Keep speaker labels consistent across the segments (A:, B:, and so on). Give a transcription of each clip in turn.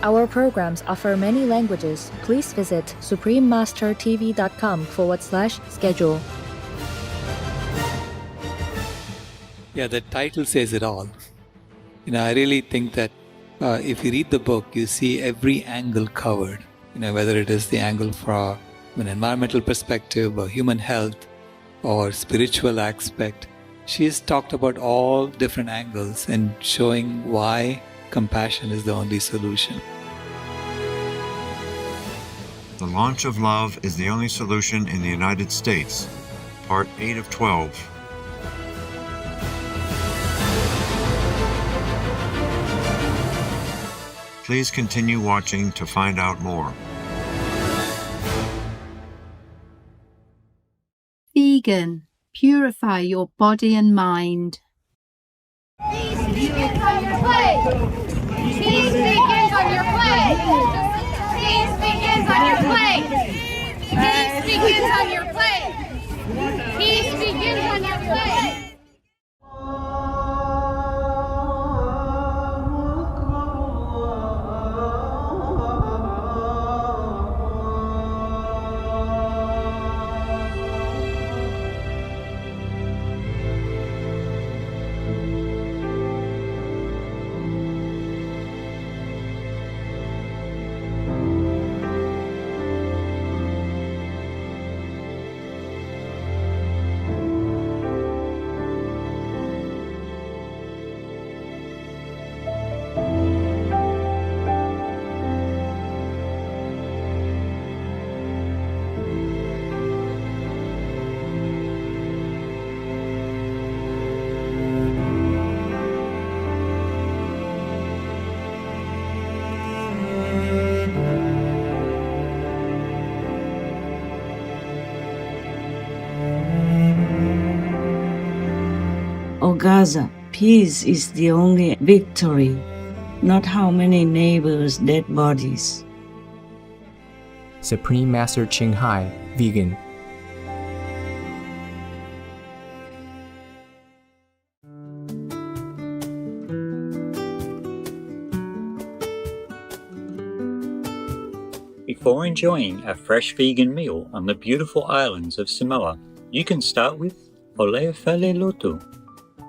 A: Our programs offer many languages. Please visit suprememastertv.com/schedule.
B: Yeah, the title says it all. I really think that if you read the book, you see every angle covered. Whether it is the angle from an environmental perspective or human health or spiritual aspect. She has talked about all different angles and showing why compassion is the only solution.
C: The launch of love is the only solution in the United States. Part 8 of 12. Please continue watching to find out more.
D: Vegan. Purify your body and mind.
E: Peace begins on your plate. Peace begins on your plate. Peace begins on your plate. Peace begins on your plate. Peace begins on your plate.
F: O Gaza, peace is the only victory, not how many neighbors' dead bodies.
G: Supreme Master Ching Hai, Vegan.
H: Before enjoying a fresh vegan meal on the beautiful islands of Samoa, you can start with Oleofele Lotu.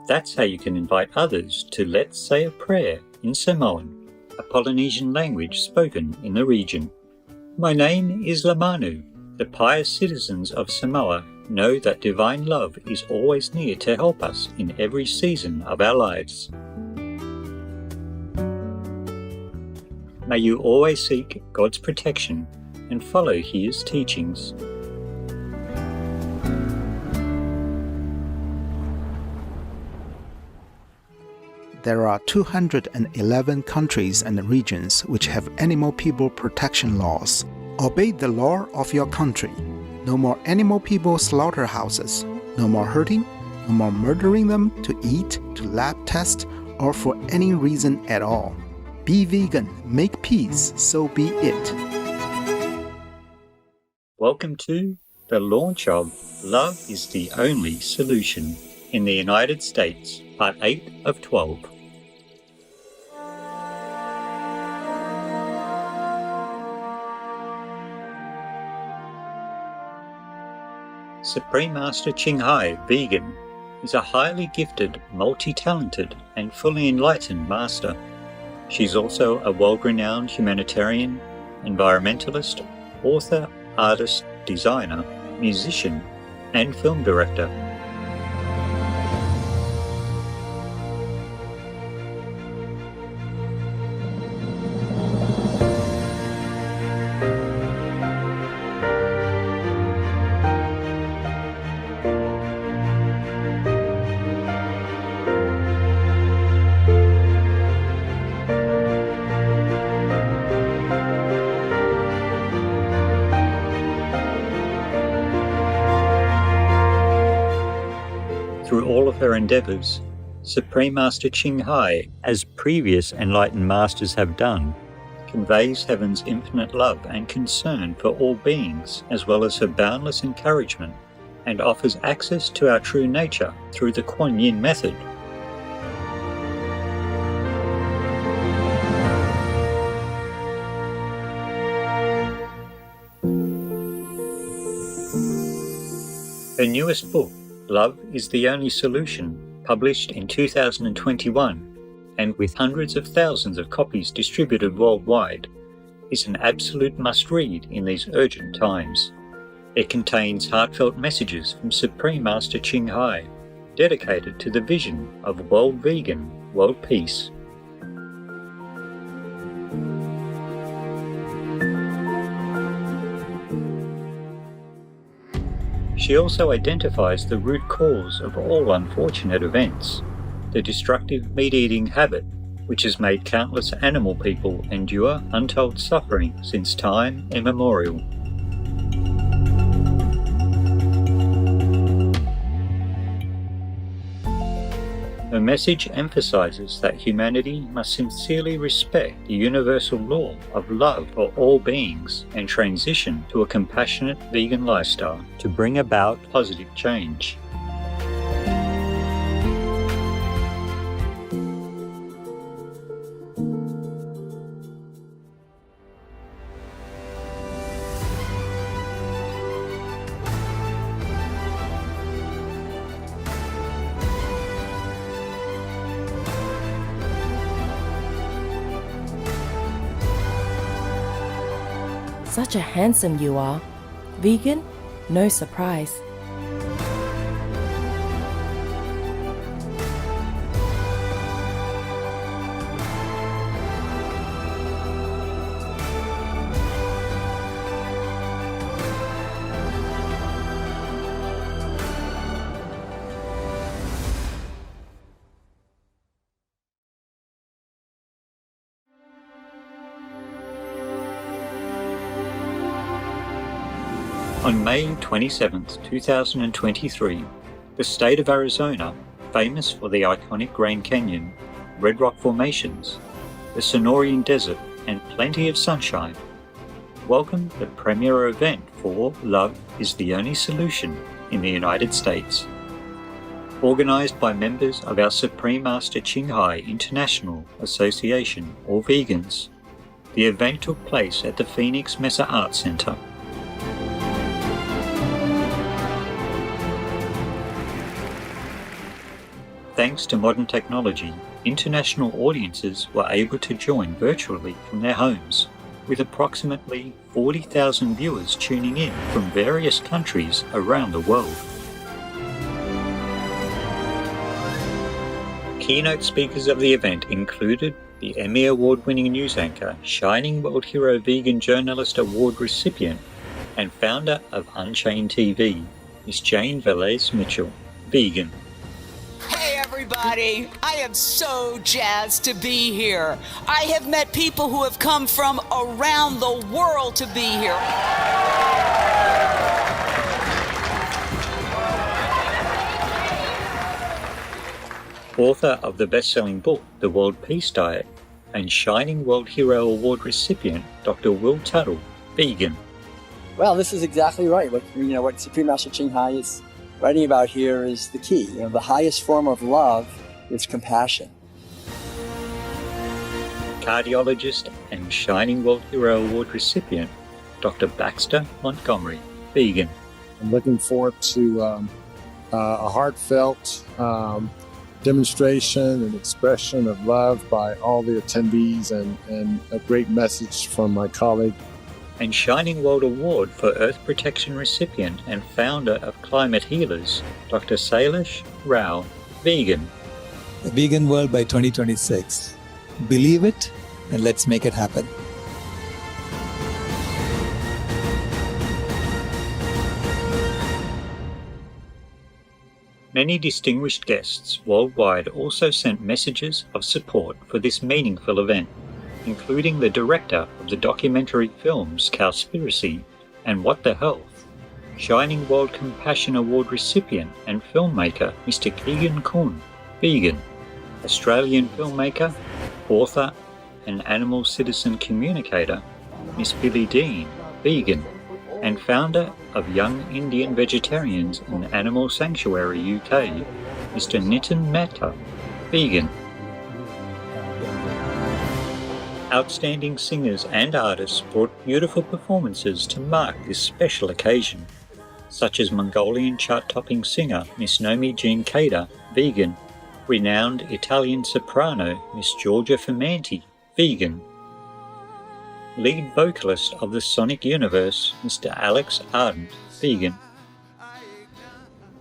H: That's how you can invite others to Let's Say a Prayer in Samoan, a Polynesian language spoken in the region. My name is Lamanu. The pious citizens of Samoa know that divine love is always near to help us in every season of our lives. May you always seek God's protection and follow His teachings.
I: There are 211 countries and regions which have animal people protection laws. Obey the law of your country. No more animal people slaughterhouses. No more hurting. No more murdering them to eat, to lab test, or for any reason at all. Be vegan, make peace, so be it.
H: Welcome to the launch of Love is the Only Solution in the United States, Part 8 of 12. Supreme Master Ching Hai, Vegan, is a highly gifted, multi-talented and fully enlightened master. She's also a world-renowned humanitarian, environmentalist, author, artist, designer, musician, and film director. Through all of her endeavours, Supreme Master Ching Hai, as previous enlightened masters have done, conveys heaven's infinite love and concern for all beings, as well as her boundless encouragement, and offers access to our true nature through the Kuan Yin method. Her newest book, Love is the Only Solution, published in 2021, and with hundreds of thousands of copies distributed worldwide, is an absolute must-read in these urgent times. It contains heartfelt messages from Supreme Master Ching Hai, dedicated to the vision of world vegan, world peace. She also identifies the root cause of all unfortunate events, the destructive meat-eating habit, which has made countless animal people endure untold suffering since time immemorial. Her message emphasizes that humanity must sincerely respect the universal law of love for all beings and transition to a compassionate vegan lifestyle to bring about positive change.
J: Such a handsome you are. Vegan? No surprise.
H: On May 27, 2023, the state of Arizona, famous for the iconic Grand Canyon, Red Rock formations, the Sonoran Desert, and plenty of sunshine, welcomed the premier event for Love is the Only Solution in the United States. Organised by members of our Supreme Master Ching Hai International Association, or Vegans, the event took place at the Phoenix Mesa Arts Center. Thanks to modern technology, international audiences were able to join virtually from their homes, with approximately 40,000 viewers tuning in from various countries around the world. Keynote speakers of the event included the Emmy Award-winning news anchor, Shining World Hero Vegan Journalist Award recipient, and founder of Unchained TV, Miss Jane Velez Mitchell, vegan.
K: Hey everybody, I am so jazzed to be here. I have met people who have come from around the world to be here.
H: Author of the best-selling book, The World Peace Diet, and Shining World Hero Award recipient, Dr. Will Tuttle, vegan.
L: Well, this is exactly right. What Supreme Master Ching Hai is writing about here is the key. The highest form of love is compassion.
H: Cardiologist and Shining World Hero Award recipient, Dr. Baxter Montgomery, vegan.
M: I'm looking forward to a heartfelt demonstration and expression of love by all the attendees and a great message from my colleague.
H: And Shining World Award for Earth Protection recipient and founder of Climate Healers, Dr. Sailesh Rao, vegan.
B: The vegan world by 2026. Believe it and let's make it happen.
H: Many distinguished guests worldwide also sent messages of support for this meaningful event, including the director of the documentary films Cowspiracy and What the Health, Shining World Compassion Award recipient and filmmaker Mr. Keegan Kuhn, vegan, Australian filmmaker, author and animal citizen communicator Miss Billy Dean, vegan, and founder of Young Indian Vegetarians in Animal Sanctuary UK, Mr. Nitin Mehta, vegan. Outstanding singers and artists brought beautiful performances to mark this special occasion, such as Mongolian chart-topping singer Miss Nomi Jean Kader, vegan, renowned Italian soprano Miss Giorgia Fermanti, vegan, lead vocalist of the Sonic Universe Mr. Alex Ardent, vegan,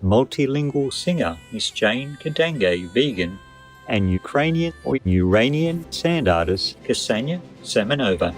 H: multilingual singer Miss Jane Kadange, vegan, and Ukrainian or Uranian sand artist Ksenia Semenova.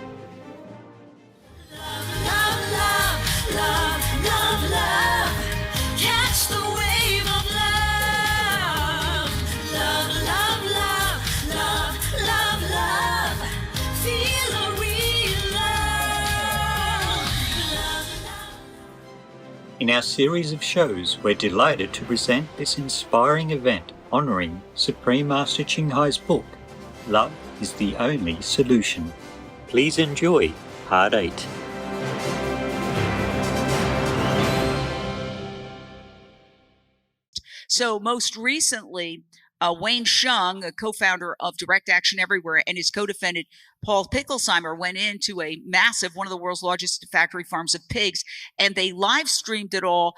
H: In our series of shows, we're delighted to present this inspiring event honouring Supreme Master Ching Hai's book, Love is the Only Solution. Please enjoy Part 8.
K: So most recently, Wayne Shung, a co-founder of Direct Action Everywhere, and his co-defendant Paul Picklesheimer went into a massive, one of the world's largest factory farms of pigs, and they live streamed it all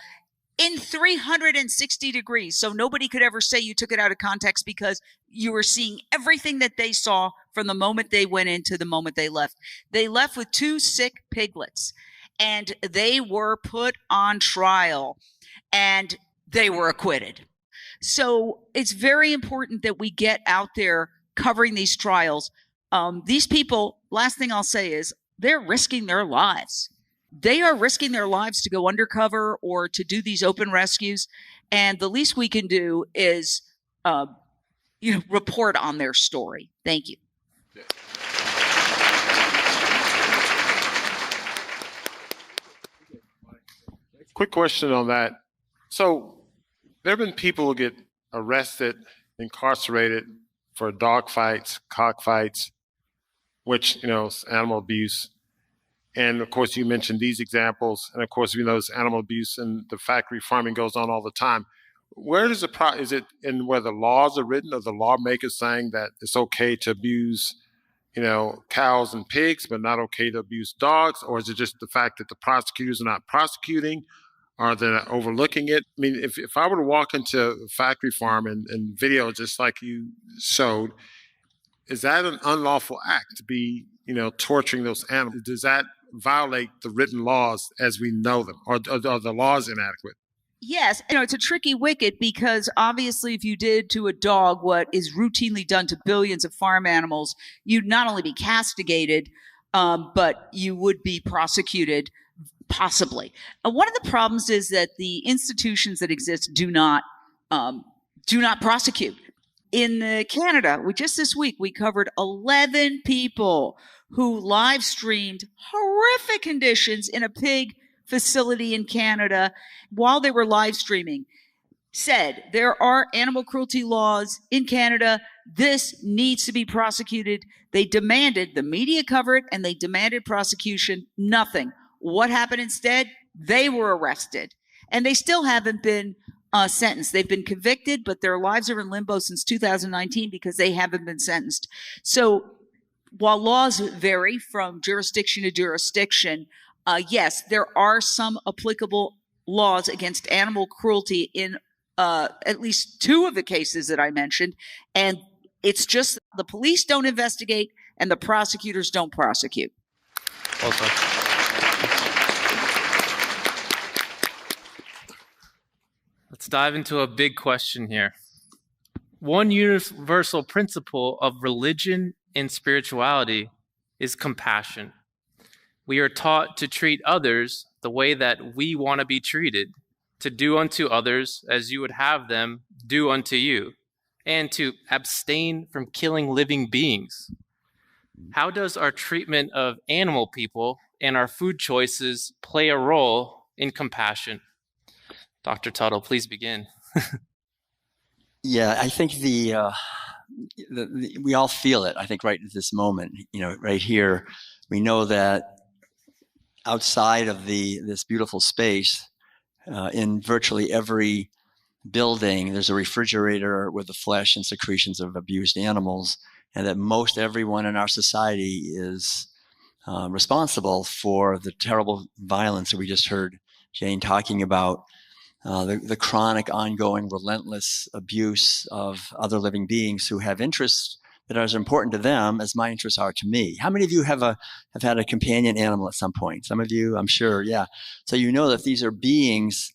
K: in 360 degrees. So nobody could ever say you took it out of context, because you were seeing everything that they saw from the moment they went in to the moment they left. They left with 2 sick piglets, and they were put on trial, and they were acquitted. So it's very important that we get out there covering these trials. These people, last thing I'll say is, they're risking their lives. They are risking their lives to go undercover or to do these open rescues. And the least we can do is, report on their story. Thank you.
M: Quick question on that. So there have been people who get arrested, incarcerated for dog fights, cockfights, which, is animal abuse. And of course, you mentioned these examples. And of course, we know this animal abuse and the factory farming goes on all the time. Where does is it in where the laws are written, or the lawmakers saying that it's okay to abuse, cows and pigs, but not okay to abuse dogs? Or is it just the fact that the prosecutors are not prosecuting? Are they overlooking it? I mean, if I were to walk into a factory farm and video just like you showed, is that an unlawful act to be, torturing those animals? Does that violate the written laws as we know them? Or are the laws inadequate?
K: Yes, it's a tricky wicket, because obviously if you did to a dog what is routinely done to billions of farm animals, you'd not only be castigated, but you would be prosecuted. Possibly. One of the problems is that the institutions that exist do not prosecute. In Canada, just this week, we covered 11 people who live streamed horrific conditions in a pig facility in Canada while they were live streaming. Said there are animal cruelty laws in Canada. This needs to be prosecuted. They demanded, the media covered, and they demanded prosecution. Nothing. What happened instead? They were arrested, and they still haven't been sentenced. They've been convicted, but their lives are in limbo since 2019 because they haven't been sentenced. So while laws vary from jurisdiction to jurisdiction, yes, there are some applicable laws against animal cruelty in at least 2 of the cases that I mentioned, and it's just the police don't investigate and the prosecutors don't prosecute.
G: Well done. Let's dive into a big question here. One universal principle of religion and spirituality is compassion. We are taught to treat others the way that we want to be treated, to do unto others as you would have them do unto you, and to abstain from killing living beings. How does our treatment of animal people and our food choices play a role in compassion? Dr. Tuttle, please begin.
L: Yeah, I think we all feel it. I think right at this moment, right here, we know that outside of this beautiful space, in virtually every building, there's a refrigerator with the flesh and secretions of abused animals, and that most everyone in our society is responsible for the terrible violence that we just heard Jane, talking about the chronic, ongoing, relentless abuse of other living beings who have interests that are as important to them as my interests are to me. How many of you have had a companion animal at some point? Some of you, I'm sure, yeah. So you know that these are beings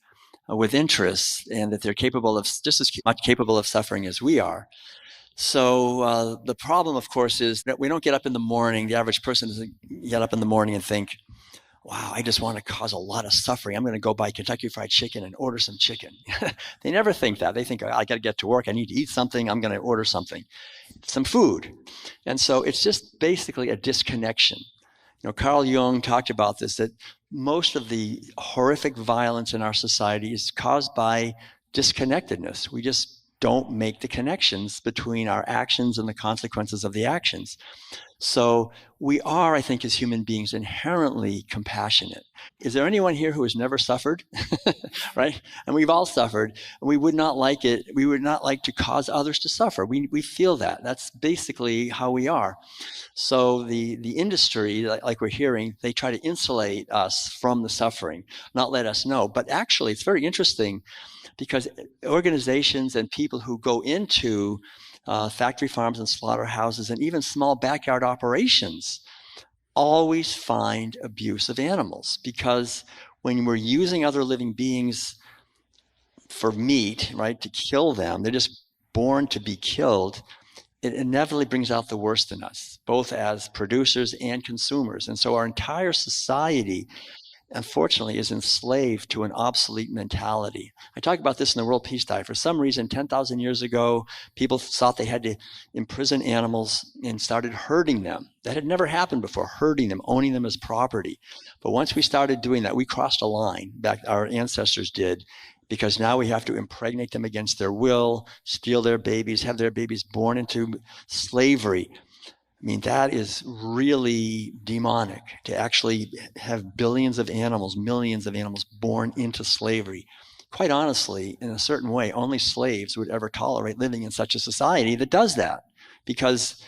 L: with interests, and that they're capable of just as much capable of suffering as we are. So the problem, of course, is that we don't get up in the morning. The average person doesn't get up in the morning and think, wow, I just want to cause a lot of suffering. I'm going to go buy Kentucky Fried Chicken and order some chicken. They never think that. They think, I got to get to work. I need to eat something. I'm going to order something, some food. And so it's just basically a disconnection. You know, Carl Jung talked about this, that most of the horrific violence in our society is caused by disconnectedness. We just don't make the connections between our actions and the consequences of the actions. So we are, I think, as human beings, inherently compassionate. Is there anyone here who has never suffered? Right? And we've all suffered, and we would not like it. We would not like to cause others to suffer. We feel that. That's basically how we are. So the industry, like we're hearing, they try to insulate us from the suffering, not let us know. But actually, it's very interesting, because organizations and people who go into factory farms and slaughterhouses and even small backyard operations always find abuse of animals, because when we're using other living beings for meat, right, to kill them, they're just born to be killed, it inevitably brings out the worst in us, both as producers and consumers. And so our entire society, unfortunately, is enslaved to an obsolete mentality. I talk about this in the World Peace Diet. For some reason, 10,000 years ago, people thought they had to imprison animals and started herding them. That had never happened before, herding them, owning them as property. But once we started doing that, we crossed a line, back our ancestors did, because now we have to impregnate them against their will, steal their babies, have their babies born into slavery. I mean, that is really demonic, to actually have billions of animals, millions of animals born into slavery. Quite honestly, in a certain way, only slaves would ever tolerate living in such a society that does that, because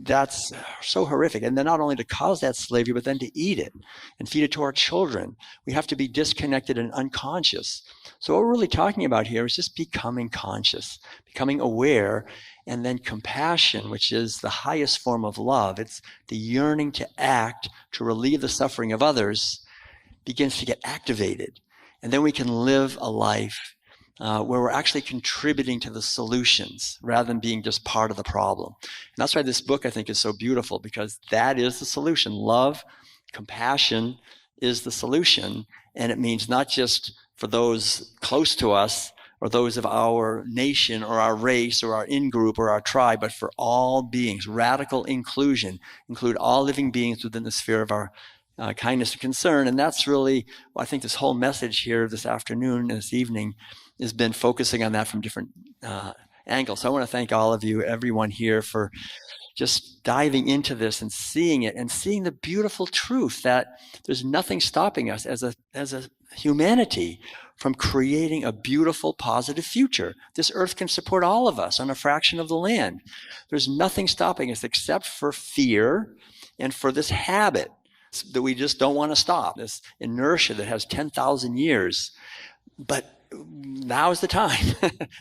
L: that's so horrific. And then not only to cause that slavery, but then to eat it and feed it to our children. We have to be disconnected and unconscious. So what we're really talking about here is just becoming conscious, becoming aware. And then compassion, which is the highest form of love, it's the yearning to act, to relieve the suffering of others, begins to get activated. And then we can live a life where we're actually contributing to the solutions rather than being just part of the problem. And that's why this book, I think, is so beautiful, because that is the solution. Love, compassion is the solution. And it means not just for those close to us, or those of our nation or our race or our in-group or our tribe, but for all beings. Radical inclusion, include all living beings within the sphere of our kindness and concern. And that's really, I think this whole message here this afternoon and this evening has been focusing on that from different angles. So I want to thank all of you, everyone here, for just diving into this and seeing it, and seeing the beautiful truth that there's nothing stopping us as a humanity from creating a beautiful, positive future. This earth can support all of us on a fraction of the land. There's nothing stopping us except for fear and for this habit that we just don't want to stop, this inertia that has 10,000 years. But now is the time.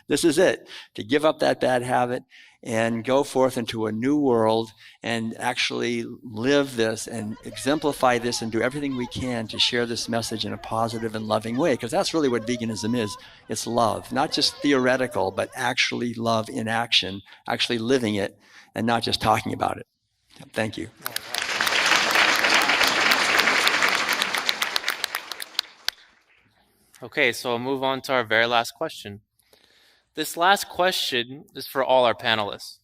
L: This is it, to give up that bad habit and go forth into a new world and actually live this and exemplify this and do everything we can to share this message in a positive and loving way, because that's really what veganism is. It's love, not just theoretical, but actually love in action, actually living it and not just talking about it. Thank you.
G: Okay, so I'll move on to our very last question. This last question is for all our panelists.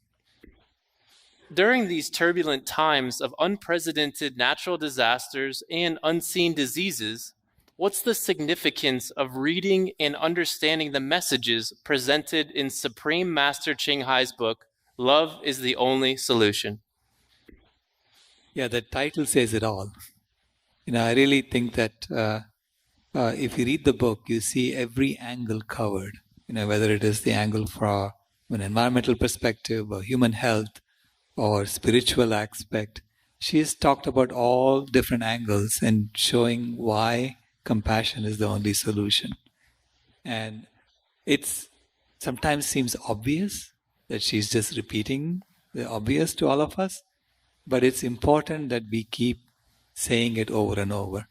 G: During these turbulent times of unprecedented natural disasters and unseen diseases, what's the significance of reading and understanding the messages presented in Supreme Master Ching Hai's book, Love is the Only Solution?
B: Yeah, the title says it all. I really think that if you read the book, you see every angle covered. Whether it is the angle from an environmental perspective or human health or spiritual aspect. She has talked about all different angles and showing why compassion is the only solution. And it's sometimes seems obvious that she's just repeating the obvious to all of us, but it's important that we keep saying it over and over.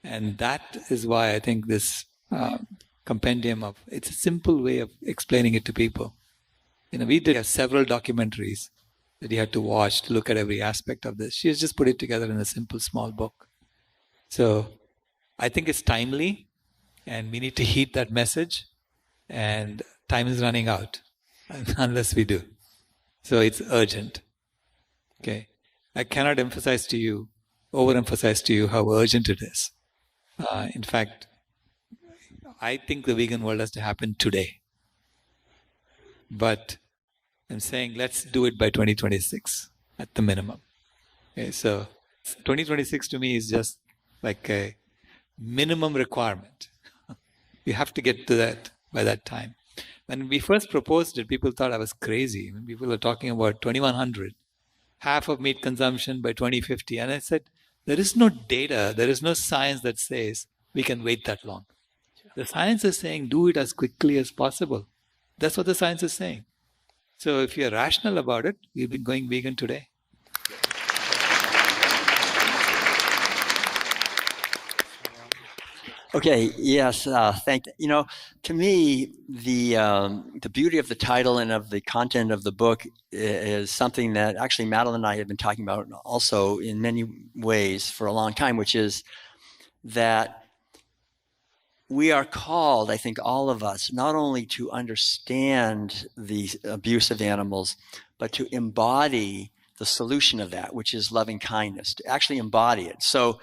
B: And that is why I think this compendium it's a simple way of explaining it to people. We did have several documentaries that you had to watch to look at every aspect of this. She has just put it together in a simple, small book. So I think it's timely, and we need to heed that message, and time is running out unless we do. So it's urgent. Okay. I cannot overemphasize to you how urgent it is. In fact, I think the vegan world has to happen today. But I'm saying let's do it by 2026 at the minimum. Okay, so 2026 to me is just like a minimum requirement. You have to get to that by that time. When we first proposed it, people thought I was crazy. When people were talking about 2100, half of meat consumption by 2050. And I said, there is no data, there is no science that says we can wait that long. The science is saying do it as quickly as possible. That's what the science is saying. So if you're rational about it, we've been going vegan today.
L: Okay. Yes. Thank you. To me, the beauty of the title and of the content of the book is something that actually Madeline and I have been talking about also in many ways for a long time, which is that we are called, I think, all of us, not only to understand the abuse of animals, but to embody the solution of that, which is loving kindness, to actually embody it. So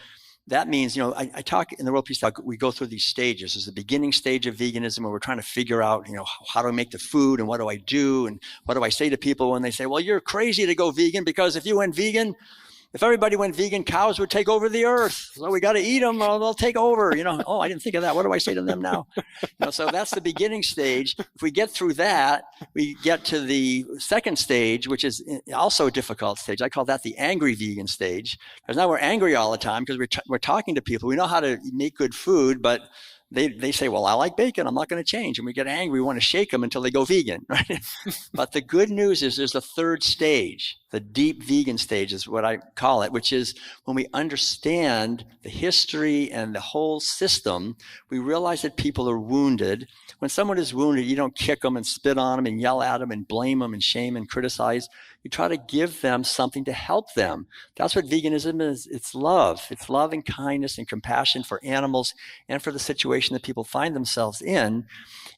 L: that means, I talk in the World Peace Talk, we go through these stages. There's the beginning stage of veganism where we're trying to figure out, how do I make the food and what do I do and what do I say to people when they say, well, you're crazy to go vegan because if everybody went vegan, cows would take over the earth. So we got to eat them or they'll take over. Oh, I didn't think of that. What do I say to them now? So that's the beginning stage. If we get through that, we get to the second stage, which is also a difficult stage. I call that the angry vegan stage. Because now we're angry all the time because we're talking to people. We know how to make good food, but they say, well, I like bacon. I'm not going to change. And we get angry. We want to shake them until they go vegan. Right? But the good news is there's a third stage. The deep vegan stage is what I call it, which is when we understand the history and the whole system, we realize that people are wounded. When someone is wounded, you don't kick them and spit on them and yell at them and blame them and shame and criticize. You try to give them something to help them. That's what veganism is. It's love. It's love and kindness and compassion for animals and for the situation that people find themselves in,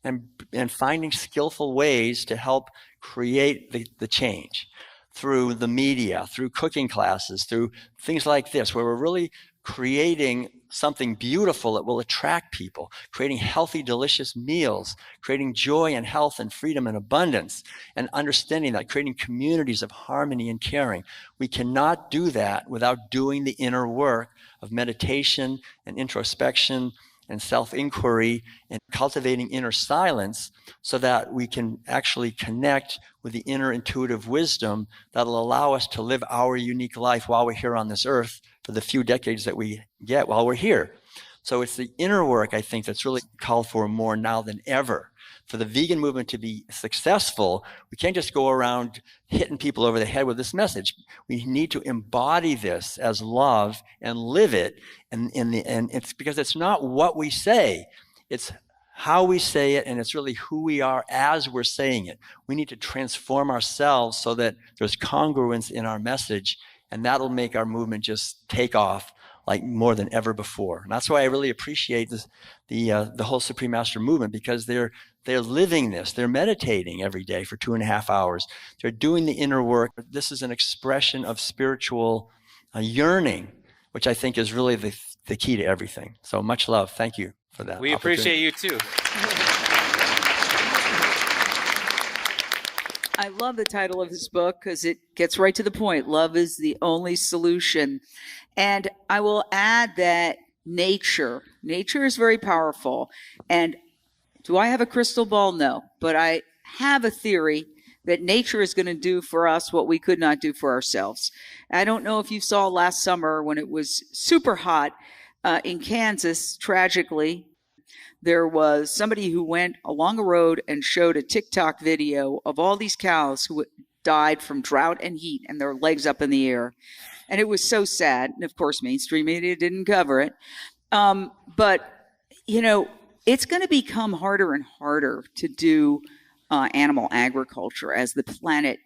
L: and finding skillful ways to help create the change through the media, through cooking classes, through things like this, where we're really creating something beautiful that will attract people, creating healthy, delicious meals, creating joy and health and freedom and abundance, and understanding that, creating communities of harmony and caring. We cannot do that without doing the inner work of meditation and introspection and self-inquiry and cultivating inner silence so that we can actually connect with the inner intuitive wisdom that'll allow us to live our unique life while we're here on this earth for the few decades that we get while we're here. So it's the inner work, I think, that's really called for more now than ever. For the vegan movement to be successful, we can't just go around hitting people over the head with this message. We need to embody this as love and live it. And it's because it's not what we say, it's how we say it, and it's really who we are as we're saying it. We need to transform ourselves so that there's congruence in our message, and that'll make our movement just take off like more than ever before. And that's why I really appreciate this, the whole Supreme Master movement, because they're living this. They're meditating every day for 2.5 hours. They're doing the inner work. This is an expression of spiritual yearning, which I think is really the key to everything. So much love. Thank you for that.
G: We appreciate you too.
K: I love the title of this book because it gets right to the point. Love is the only solution. And I will add that nature is very powerful. And do I have a crystal ball? No. But I have a theory that nature is going to do for us what we could not do for ourselves. I don't know if you saw last summer when it was super hot, in Kansas, tragically, there was somebody who went along a road and showed a TikTok video of all these cows who died from drought and heat and their legs up in the air. And it was so sad. And of course, mainstream media didn't cover it. But, you know, it's going to become harder and harder to do animal agriculture as the planet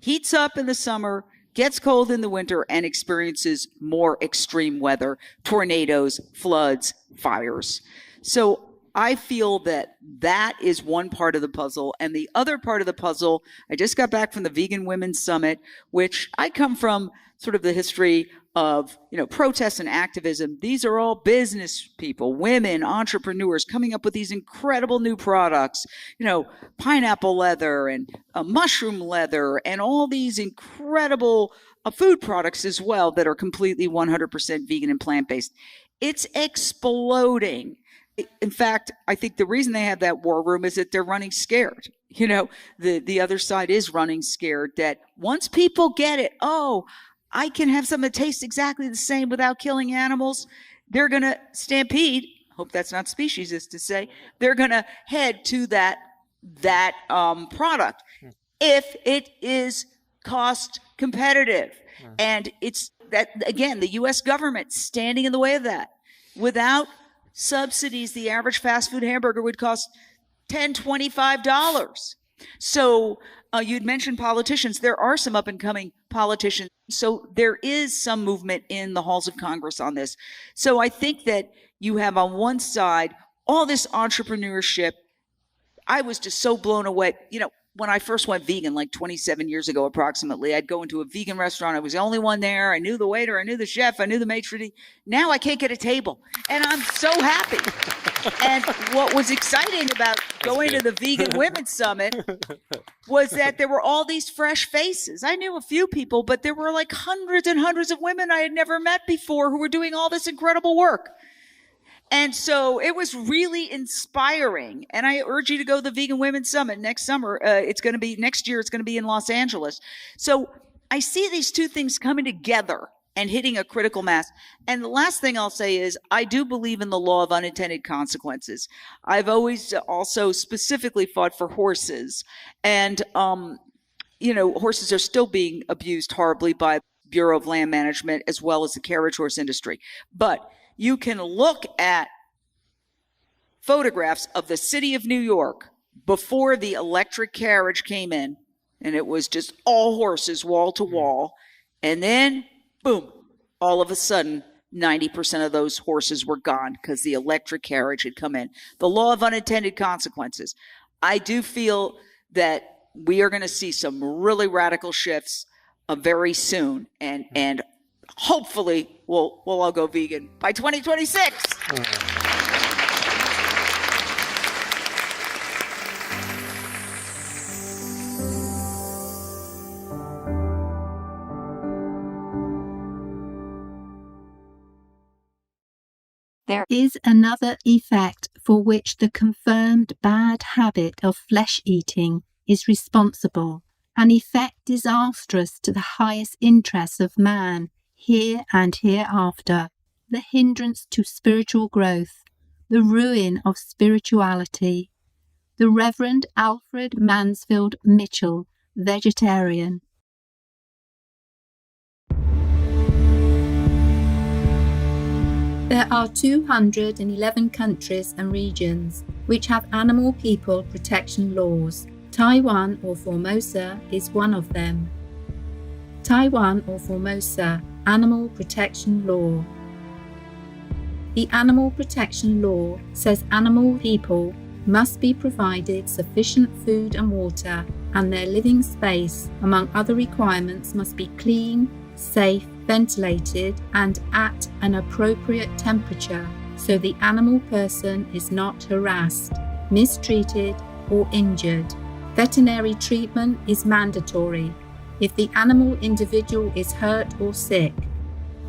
K: heats up in the summer, gets cold in the winter, and experiences more extreme weather, tornadoes, floods, fires. So I feel that that is one part of the puzzle. And the other part of the puzzle, I just got back from the Vegan Women's Summit, which I come from sort of the history of, you know, protests and activism. These are all business people, women, entrepreneurs coming up with these incredible new products, you know, pineapple leather and mushroom leather and all these incredible food products as well that are completely 100% vegan and plant-based. It's exploding. In fact, I think the reason they have that war room is that they're running scared. You know, the other side is running scared that once people get it, oh, I can have something that tastes exactly the same without killing animals, they're going to stampede. Hope that's not speciesist to say. They're going to head to that product if it is cost competitive. And it's that, again, the U.S. government standing in the way of that. Without subsidies, the average fast food hamburger would cost $10, $25. So you'd mentioned politicians. There are some up and coming politicians. So there is some movement in the halls of Congress on this. So I think that you have on one side all this entrepreneurship. I was just so blown away. You know, when I first went vegan, like 27 years ago approximately, I'd go into a vegan restaurant. I was the only one there. I knew the waiter. I knew the chef. I knew the maitre d'. Now I can't get a table. And I'm so happy. And what was exciting about going to the Vegan Women's Summit was that there were all these fresh faces. I knew a few people, but there were like hundreds and hundreds of women I had never met before who were doing all this incredible work. And so it was really inspiring. And I urge you to go to the Vegan Women's Summit next summer. Next year, it's going to be in Los Angeles. So I see these two things coming together and hitting a critical mass. And the last thing I'll say is I do believe in the law of unintended consequences. I've always also specifically fought for horses. And, you know, horses are still being abused horribly by Bureau of Land Management as well as the carriage horse industry. But you can look at photographs of the city of New York before the electric carriage came in, and it was just all horses wall to wall. And then, boom, all of a sudden, 90% of those horses were gone because the electric carriage had come in. The law of unintended consequences. I do feel that we are going to see some really radical shifts very soon, and hopefully we'll all go vegan by 2026.
D: There is another effect for which the confirmed bad habit of flesh eating is responsible, an effect disastrous to the highest interests of man, here and hereafter, the hindrance to spiritual growth, the ruin of spirituality. The Reverend Alfred Mansfield Mitchell, vegetarian. There are 211 countries and regions which have animal people protection laws. Taiwan or Formosa is one of them. Taiwan or Formosa Animal Protection Law. The Animal Protection Law says animal people must be provided sufficient food and water, and their living space, among other requirements, must be clean, safe, ventilated, and at an appropriate temperature, so the animal person is not harassed, mistreated, or injured. Veterinary treatment is mandatory if the animal individual is hurt or sick.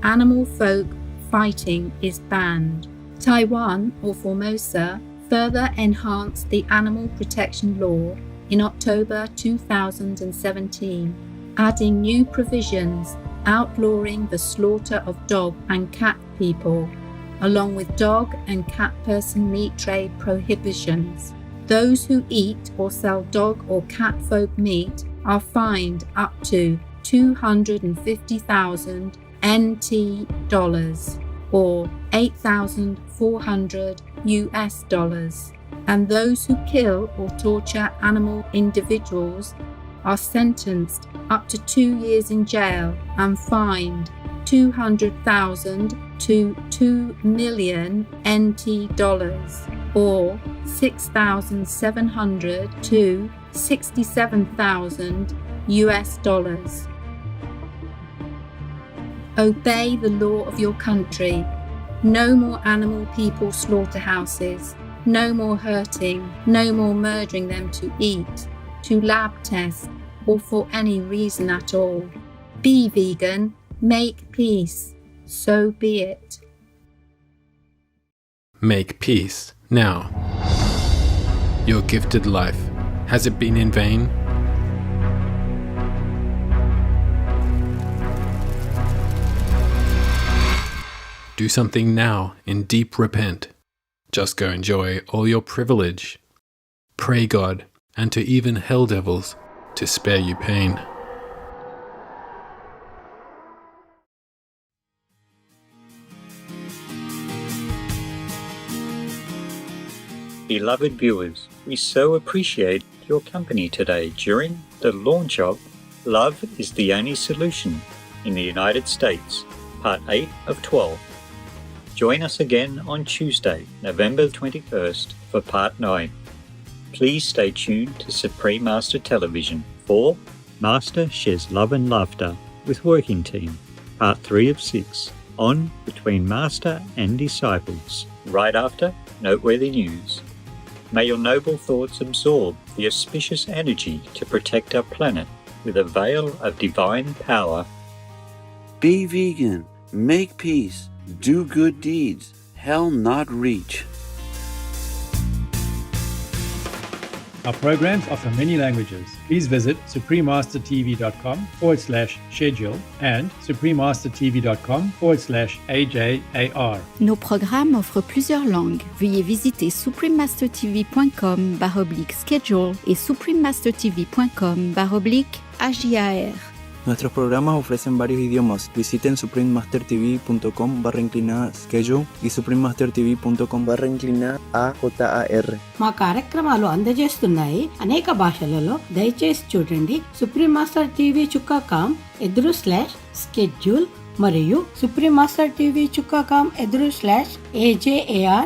D: Animal folk fighting is banned. Taiwan or Formosa further enhanced the animal protection law in October 2017, adding new provisions outlawing the slaughter of dog and cat people, along with dog and cat person meat trade prohibitions. Those who eat or sell dog or cat-phobe meat are fined up to 250,000 NT dollars or 8,400 US dollars. And those who kill or torture animal individuals are sentenced up to 2 years in jail and fined 200,000 to 2 million NT dollars or 6,700 to 67,000 US dollars. Obey the law of your country. No more animal people slaughterhouses. No more hurting. No more murdering them to eat, to lab test, or for any reason at all. Be vegan. Make peace. So be it.
N: Make peace now. Your gifted life, has it been in vain? Do something now in deep repent. Just go enjoy all your privilege. Pray God and to even hell devils to spare you pain.
H: Beloved viewers, we so appreciate your company today during the launch of Love is the Only Solution in the United States, Part 8 of 12. Join us again on Tuesday, November 21st for Part 9. Please stay tuned to Supreme Master Television for Master Shares Love and Laughter with Working Team, Part 3 of 6, on Between Master and Disciples, right after Noteworthy News. May your noble thoughts absorb the auspicious energy to protect our planet with a veil of divine power.
O: Be vegan, make peace, do good deeds, hell not reach.
P: Our programs offer many languages. Please visit suprememastertv.com/schedule and suprememastertv.com/AJAR.
Q: Nos programmes offrent plusieurs langues. Veuillez visiter suprememastertv.com/schedule et suprememastertv.com/AJAR.
R: Nuestros programas ofrecen varios idiomas. Visiten suprememastertv.com/schedule y suprememastertv.com/AJAR.
S: మా కార్యక్రమాలు అందజేస్తున్నాయి అనేక భాషలలో. దయచేసి చూడండి suprememastertv.com/schedule మరియు suprememastertv.com/AJAR